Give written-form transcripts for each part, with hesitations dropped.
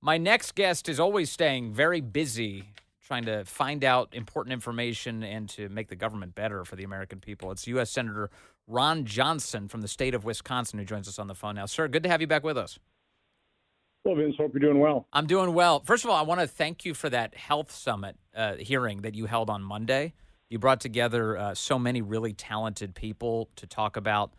My next guest is always staying very busy trying to find out important information and to make the government better for the American people. It's U.S. Senator Ron Johnson from the state of Wisconsin who joins us on the phone now. Sir, good to have you back with us. Well, Vince, hope you're doing well. I'm doing well. First of all, I want to thank you for that health summit hearing that you held on Monday. You brought together so many really talented people to talk about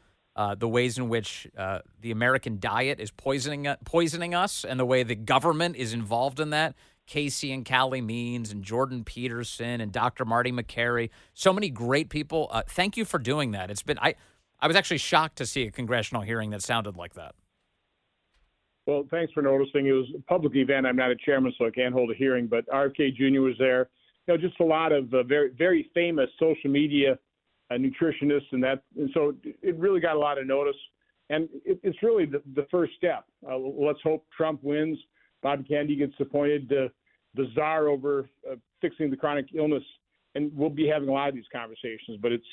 the ways in which the American diet is poisoning us and the way the government is involved in that. Casey and Callie Means and Jordan Peterson and Dr. Marty McCary. So many great people. Thank you for doing that. It's been I was actually shocked to see a congressional hearing that sounded like that. Well, thanks for noticing. It was a public event. I'm not a chairman, so I can't hold a hearing, but RFK Jr. was there. Just a lot of very, very famous social media nutritionists and that. And so it really got a lot of notice. And it's really the first step. Let's hope Trump wins. Bobby Kennedy gets appointed the czar over fixing the chronic illness. And we'll be having a lot of these conversations. But it's,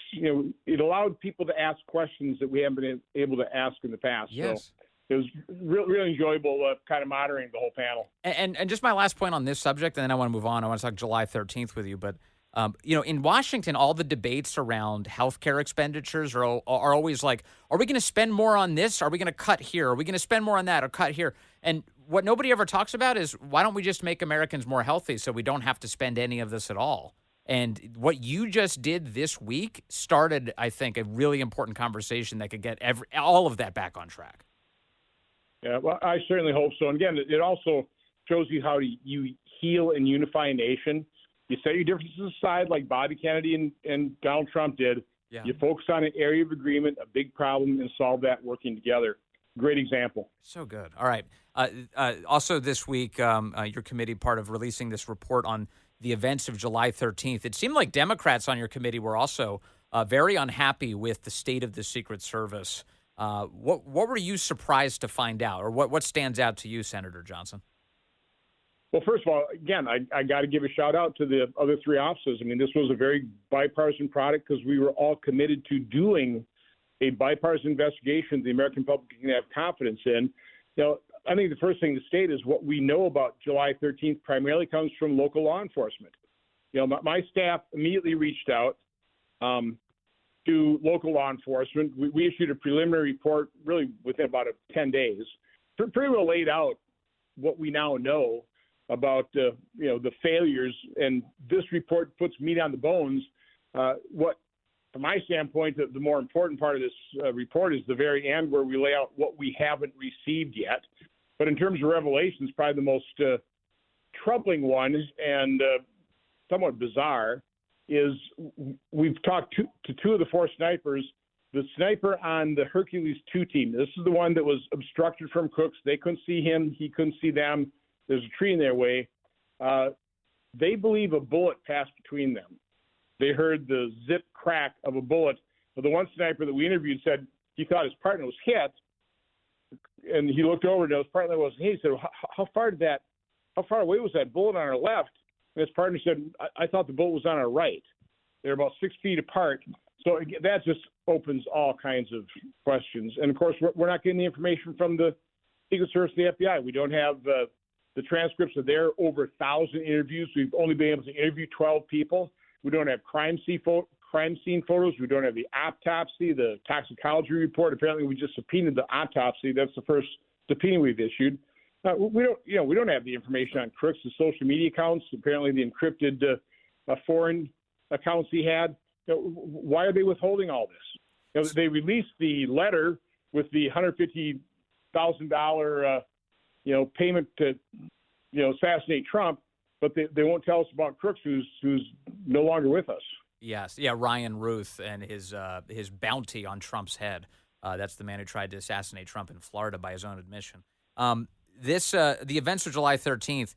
it allowed people to ask questions that we haven't been able to ask in the past. Yes. So it was really enjoyable kind of moderating the whole panel. And just my last point on this subject, and then I want to move on. I want to talk July 13th with you. But, in Washington, all the debates around healthcare expenditures are always like, are we going to spend more on this? Are we going to cut here? Are we going to spend more on that or cut here? And what nobody ever talks about is why don't we just make Americans more healthy so we don't have to spend any of this at all? And what you just did this week started, I think, a really important conversation that could get all of that back on track. Yeah, well, I certainly hope so. And again, it also shows you how you heal and unify a nation. You set your differences aside like Bobby Kennedy and Donald Trump did. Yeah. You focus on an area of agreement, a big problem, and solve that working together. Great example. So good. All right. Also this week, your committee, part of releasing this report on the events of July 13th, it seemed like Democrats on your committee were also very unhappy with the state of the Secret Service. What were you surprised to find out, or what stands out to you, Senator Johnson? Well, first of all, again, I got to give a shout out to the other three offices. I mean, this was a very bipartisan product because we were all committed to doing a bipartisan investigation the American public can have confidence in. I think the first thing to state is what we know about July 13th primarily comes from local law enforcement. My staff immediately reached out to local law enforcement. We issued a preliminary report really within about 10 days. Pretty well laid out what we now know about the failures, and this report puts meat on the bones. From my standpoint, the more important part of this report is the very end where we lay out what we haven't received yet. But in terms of revelations, probably the most troubling one and somewhat bizarre is we've talked to two of the four snipers. The sniper on the Hercules 2 team, this is the one that was obstructed from Crooks. They couldn't see him. He couldn't see them. There's a tree in their way. They believe a bullet passed between them. They heard the zip crack of a bullet. But the one sniper that we interviewed said he thought his partner was hit, and he looked over and his partner wasn't hit. He said, how far away was that bullet on our left? And his partner said, I thought the bullet was on our right. They're about 6 feet apart. So that just opens all kinds of questions. And, of course, we're not getting the information from the Secret Service and the FBI. We don't have the transcripts of their over 1,000 interviews. We've only been able to interview 12 people. We don't have crime scene photos. We don't have the autopsy, the toxicology report. Apparently, we just subpoenaed the autopsy. That's the first subpoena we've issued. We don't have the information on Crooks' social media accounts. Apparently, the encrypted foreign accounts he had. Why are they withholding all this? They released the letter with the $150,000 payment to assassinate Trump, but they won't tell us about Crooks, who's no longer with us. Yes, yeah, Ryan Ruth and his bounty on Trump's head. That's the man who tried to assassinate Trump in Florida by his own admission. The events of July 13th.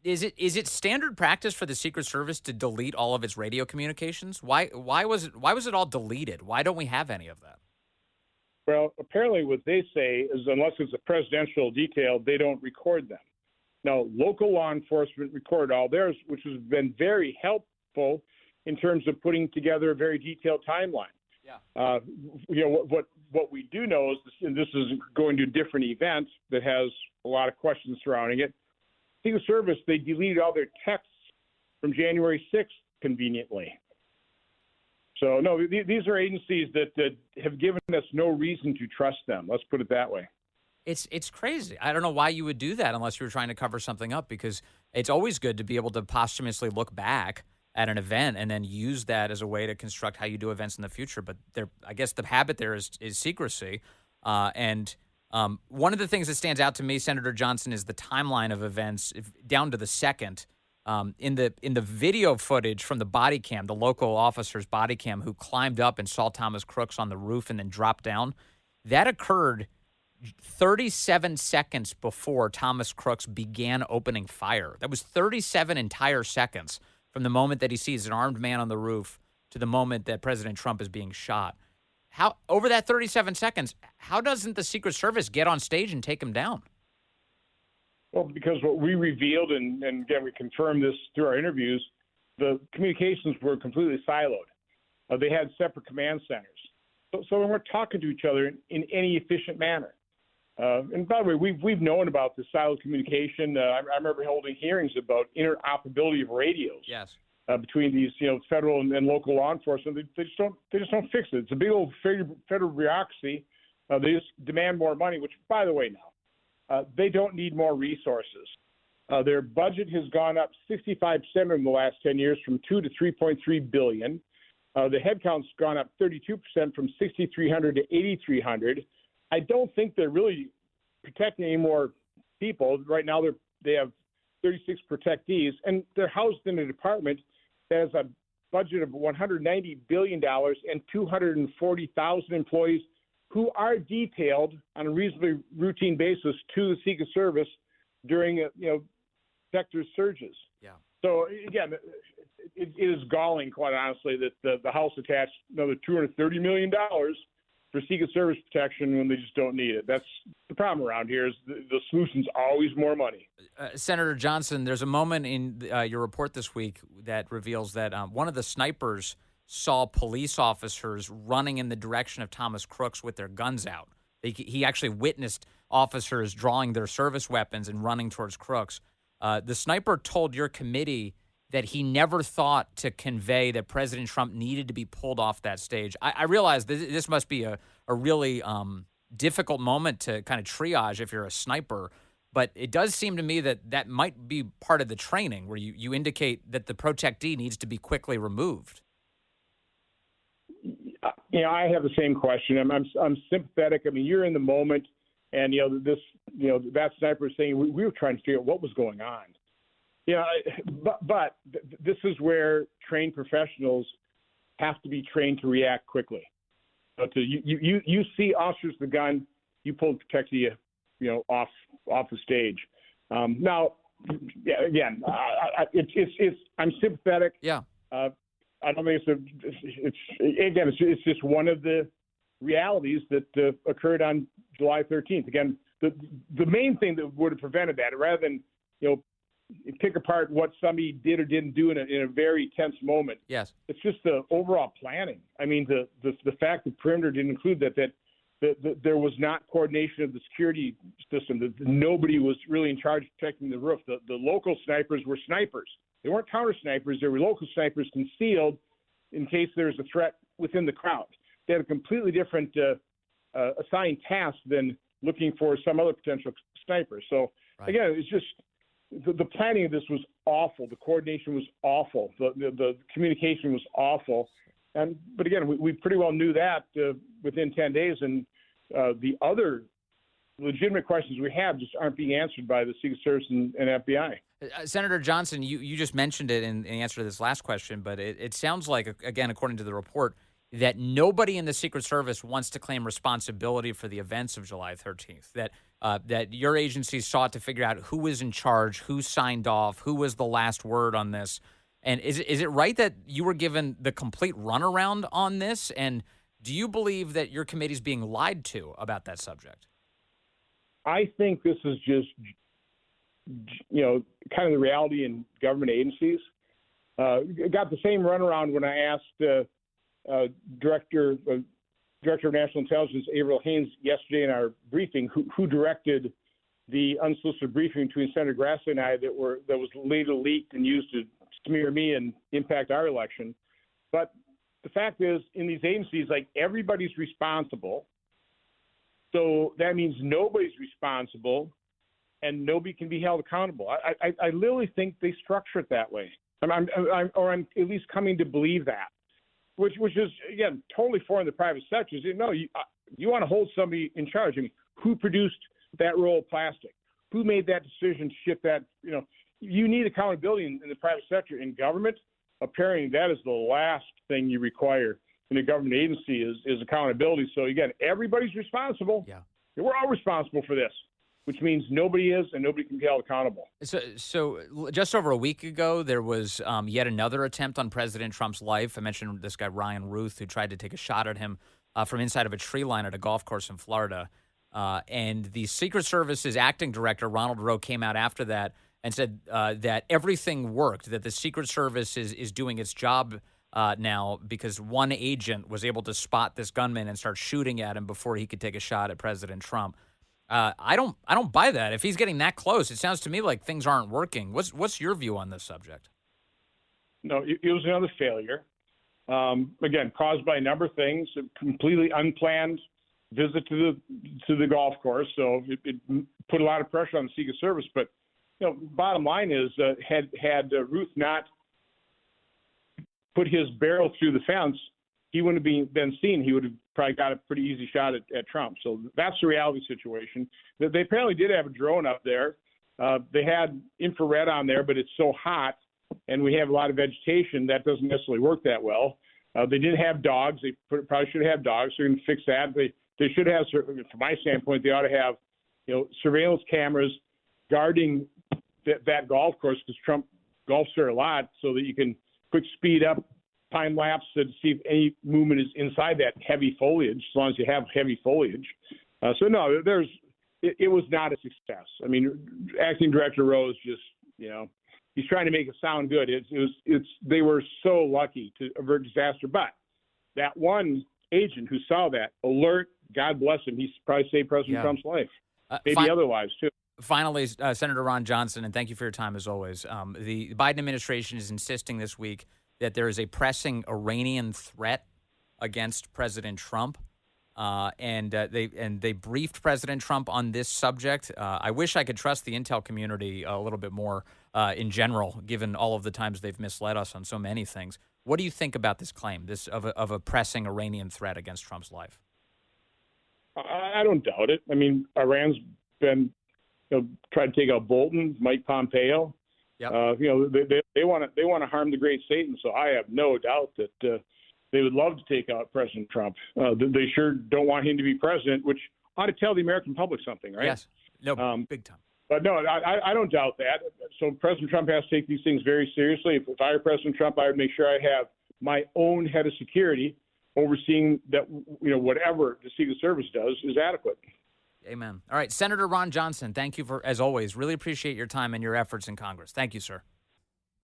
Is it standard practice for the Secret Service to delete all of its radio communications? Why was it all deleted? Why don't we have any of that? Well, apparently what they say is unless it's a presidential detail, they don't record them. Now, local law enforcement record all theirs, which has been very helpful in terms of putting together a very detailed timeline. Yeah. What we do know is this is going to a different event that has a lot of questions surrounding it. Secret Service, they deleted all their texts from January 6th conveniently. So, no, these are agencies that have given us no reason to trust them. Let's put it that way. It's crazy. I don't know why you would do that unless you were trying to cover something up, because it's always good to be able to posthumously look back at an event and then use that as a way to construct how you do events in the future. But I guess the habit there is secrecy. One of the things that stands out to me, Senator Johnson, is the timeline of events down to the second. In the video footage from the body cam, the local officer's body cam who climbed up and saw Thomas Crooks on the roof and then dropped down, that occurred 37 seconds before Thomas Crooks began opening fire. That was 37 entire seconds from the moment that he sees an armed man on the roof to the moment that President Trump is being shot. How, over that 37 seconds, how doesn't the Secret Service get on stage and take him down? Well, because what we revealed, and again, we confirmed this through our interviews, the communications were completely siloed. They had separate command centers. So we weren't talking to each other in any efficient manner. And by the way, we've known about the siloed communication. I remember holding hearings about interoperability of radios. Yes. Between these, federal and local law enforcement. They just don't fix it. It's a big old federal bureaucracy. They just demand more money, which, by the way, now they don't need more resources. Their budget has gone up 65% in the last 10 years, from $2 to $3.3 billion. The headcount's gone up 32% from 6,300 to 8,300. I don't think they're really protecting any more people. Right now, they have 36 protectees, and they're housed in a department that has a budget of $190 billion and 240,000 employees who are detailed on a reasonably routine basis to the Secret Service during, sector surges. Yeah. So again, it is galling, quite honestly, that the House attached another $230 million for Secret Service protection when they just don't need it. That's the problem around here. Is the solution's always more money. Senator Johnson, there's a moment in your report this week that reveals that one of the snipers saw police officers running in the direction of Thomas Crooks with their guns out. He actually witnessed officers drawing their service weapons and running towards Crooks. The sniper told your committee that he never thought to convey that President Trump needed to be pulled off that stage. I realize this must be a really difficult moment to kind of triage if you're a sniper, but it does seem to me that might be part of the training where you indicate that the protectee needs to be quickly removed. I have the same question. I'm sympathetic. I mean, you're in the moment, and that sniper is saying we were trying to figure out what was going on. But this is where trained professionals have to be trained to react quickly. You see officers with the gun, you pull the protectee, off the stage. Now, again, I'm sympathetic. Yeah. I don't think it's just one of the realities that occurred on July 13th. Again, the main thing that would have prevented that, rather than pick apart what somebody did or didn't do in a very tense moment. Yes, it's just the overall planning. I mean, the fact that perimeter didn't include that there was not coordination of the security system. That nobody was really in charge of protecting the roof. The local snipers were snipers. They weren't counter snipers. They were local snipers concealed in case there was a threat within the crowd. They had a completely different assigned task than looking for some other potential sniper. So, right. Again, it's just the planning of this was awful. The coordination was awful. The communication was awful. But again, we pretty well knew that within 10 days. And the other legitimate questions we have just aren't being answered by the Secret Service and FBI. Senator Johnson, you just mentioned it in answer to this last question, but it sounds like, again, according to the report, that nobody in the Secret Service wants to claim responsibility for the events of July 13th, that your agency sought to figure out who was in charge, who signed off, who was the last word on this. And is it right that you were given the complete runaround on this? And do you believe that your committee is being lied to about that subject? I think this is just, kind of the reality in government agencies. Got the same runaround when I asked Director of National Intelligence Avril Haines yesterday in our briefing who directed the unsolicited briefing between Senator Grassley and I that was later leaked and used to smear me and impact our election. But the fact is, in these agencies, like, everybody's responsible. So that means nobody's responsible and nobody can be held accountable. I literally think they structure it that way. I'm at least coming to believe that, which is, again, totally foreign to the private sector. You want to hold somebody in charge. I mean, who produced that roll of plastic? Who made that decision to ship that? You need accountability in the private sector. In government, apparently that is the last thing you require in a government agency is accountability. So again, everybody's responsible. Yeah. We're all responsible for this, which means nobody is and nobody can be held accountable. So just over a week ago, there was yet another attempt on President Trump's life. I mentioned this guy, Ryan Ruth, who tried to take a shot at him from inside of a tree line at a golf course in Florida. And the Secret Service's acting director, Ronald Rowe, came out after that and said that everything worked, that the Secret Service is doing its job now because one agent was able to spot this gunman and start shooting at him before he could take a shot at President Trump. I don't buy that. If he's getting that close, it sounds to me like things aren't working. What's your view on this subject? No, it was another failure. Again, caused by a number of things, a completely unplanned visit to the golf course. So it put a lot of pressure on the Secret Service. But bottom line is, had Ruth not put his barrel through the fence, he wouldn't have been seen. He would have probably got a pretty easy shot at Trump. So that's the reality situation. They apparently did have a drone up there. They had infrared on there, but it's so hot and we have a lot of vegetation that doesn't necessarily work that well. They didn't have dogs. They probably should have dogs. They're going to fix that. They should have, from my standpoint, they ought to have surveillance cameras guarding that golf course, because Trump golfs there a lot, so that you can quick speed up time lapse to see if any movement is inside that heavy foliage, as long as you have heavy foliage. So no, it was not a success. I mean, acting director Rose just, he's trying to make it sound good. They were so lucky to avert disaster, but that one agent who saw that alert, God bless him, he's probably saved President Trump's life, maybe other lives too. Finally, Senator Ron Johnson, and thank you for your time as always. The Biden administration is insisting this week that there is a pressing Iranian threat against President Trump, and they briefed President Trump on this subject. I wish I could trust the intel community a little bit more in general, given all of the times they've misled us on so many things. What do you think about this claim, of a pressing Iranian threat against Trump's life? I don't doubt it. I mean, Iran's been tried to take out Bolton, Mike Pompeo. Yep. They want to harm the great Satan. So I have no doubt that they would love to take out President Trump. They sure don't want him to be president, which ought to tell the American public something, right? Yes. No, big time. But no, I don't doubt that. So President Trump has to take these things very seriously. If I were President Trump, I would make sure I have my own head of security overseeing that, whatever the Secret Service does is adequate. Amen. All right, Senator Ron Johnson, thank you as always. Really appreciate your time and your efforts in Congress. Thank you, sir.